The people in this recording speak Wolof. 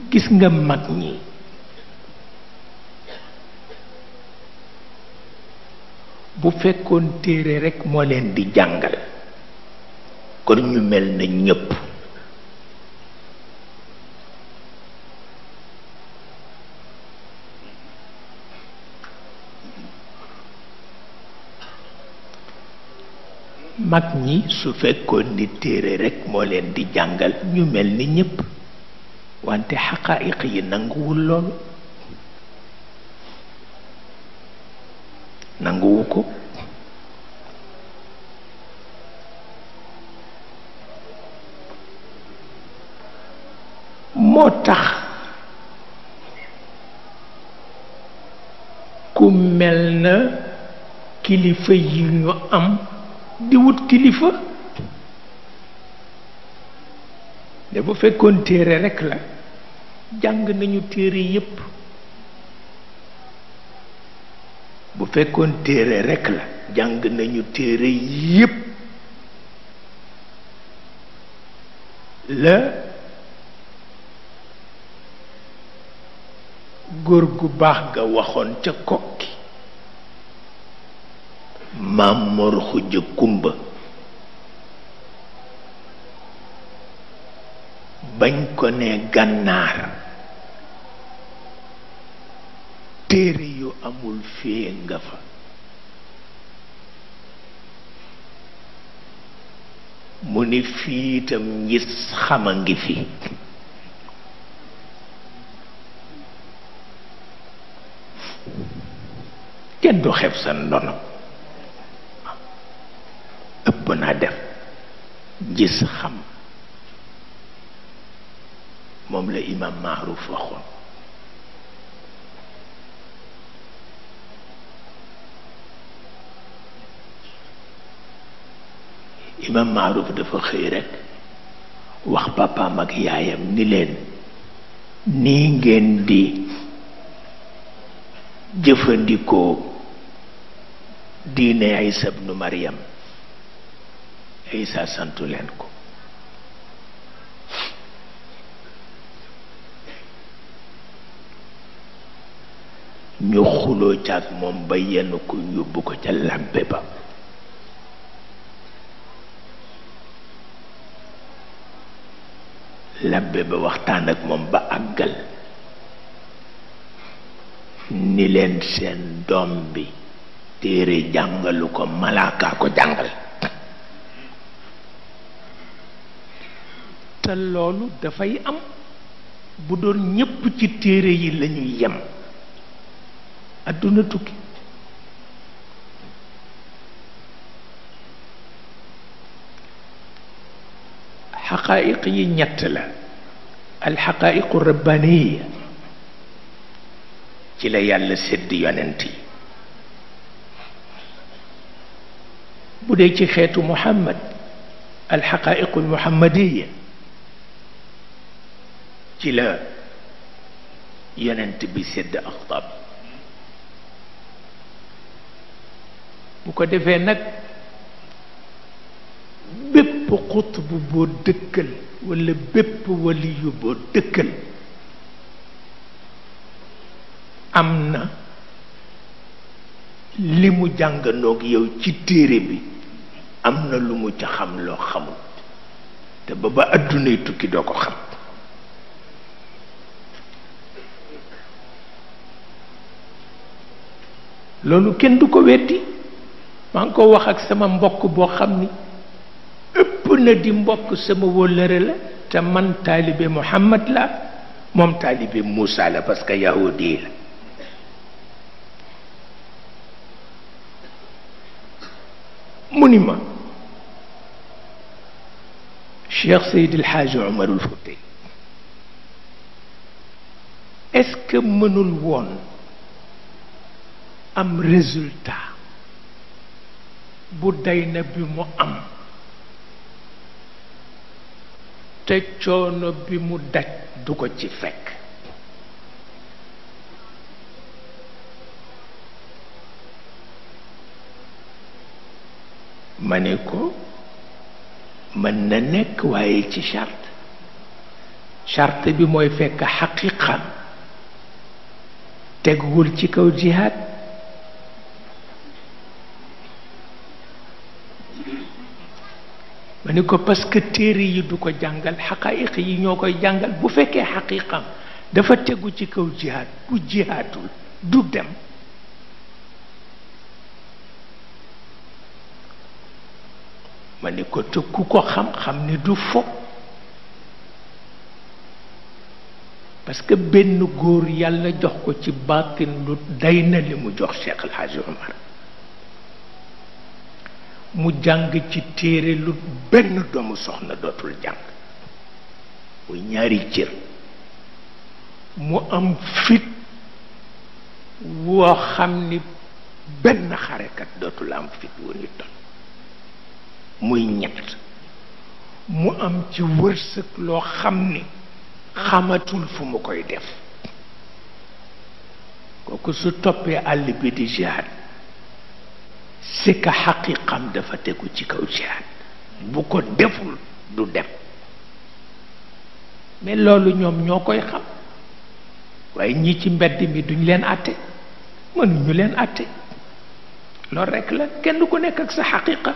gis nga mag ñi bu fekkoon téere rekk moo leen di jàngal kon ñu mel na ñépp. mag ñi su fekkoon ni téere rekk moo leen di jàngal ñu mel ni ñépp wante xaqaayiq yi nanguwul loolu nanguwu ko. moo tax ku mel na kilifa yi ñu am di wut kilifa ne bu fekkoon téere rekk la jàng nañu téere yépp. bu fekkoon téere rekk la jàng nañu téere yépp. la góor gu baax ga waxoon ca kokki maam Mor Xuja Kumba bañ ko ne gànnaar téere yu amul fee nga fa mu ni fii itam ngis xama ngi fi. kenn du xeeb sa ndono ëpp naa def gis xam moom la imam Maaruf waxoon. imam Maaruf dafa xëy rekk wax papaam ak yaayam ni leen nii ngeen di jëfandikoo diine Isa ibnu Maryam Isa santu leen ko. ñu xuloo caag moom ba yenn ko yóbbu ko ca làmpe ba. labbe ba waxtaan ak moom ba àggal ni leen seen doom bi téere jàngalu ko malaaka ko jàngal. te loolu dafay am bu doon ñépp ci téere yi lañuy yem àdduna tukki. xaqaayiq yi ñett la. alxaqaayiqu rabbaniya ci la yàlla sédd yonent yi. bu dee ci xeetu Muhammad alxaqaayiqu almuhammadiya ci la yonent bi sédd axtaab. bu ko defee nag bépp xutb boo dëkkal walla bépp waliyu boo dëkkal am na li mu jànganoog yow ci téere bi am na lu mu ca xam loo xamul te ba ba àddunay tukki doo ko xam. loolu kenn du ko weddi. maa ngi ko wax ak sama mbokk boo xam ni ëpp na di mbokk sama wóllëre la te man taalibe Muhammad la moom taalibe Muusa la parce que yahudi la. mu ni ma Cheikh Seydi El Hadji Omarul Fouti est-ce que mënul woon am résultat bu day na bi mu am te coono bi mu daj du ko ci fekk. ma ne ko mën na nekk waaye ci charte charte bi mooy fekk xaqiqa teguwul ci kaw jihaad ma ni ko parce que téere yi du ko jàngal xaqaayiq yi ñoo koy jàngal bu fekkee xaqiqam dafa tegu ci kaw jihaad bu jihaadul du dem ma ni ko te ku ko xam-xam ni du fo parce que benn góor yàlla jox ko ci baatin lu day na li mu jox Cheikh El Hadj Omar mu jàng ci téere lu benn doomu soxna dootul jàng muy ñaari cër mu am fit woo xam ni benn xarekat dootul am fit wu ni ton muy ñett mu am ci wërsëg loo xam ni xamatul fu mu koy def kooku su toppee àll bi di jihaad c'est que xaqiqam dafa tegu ci kaw jihaad bu ko deful du dem mais loolu ñoom ñoo koy xam waaye ñi ci mbedd mi duñ leen àtte mënuñu leen àtte loolu rekk la kenn ku nekk ak sa xaqiqa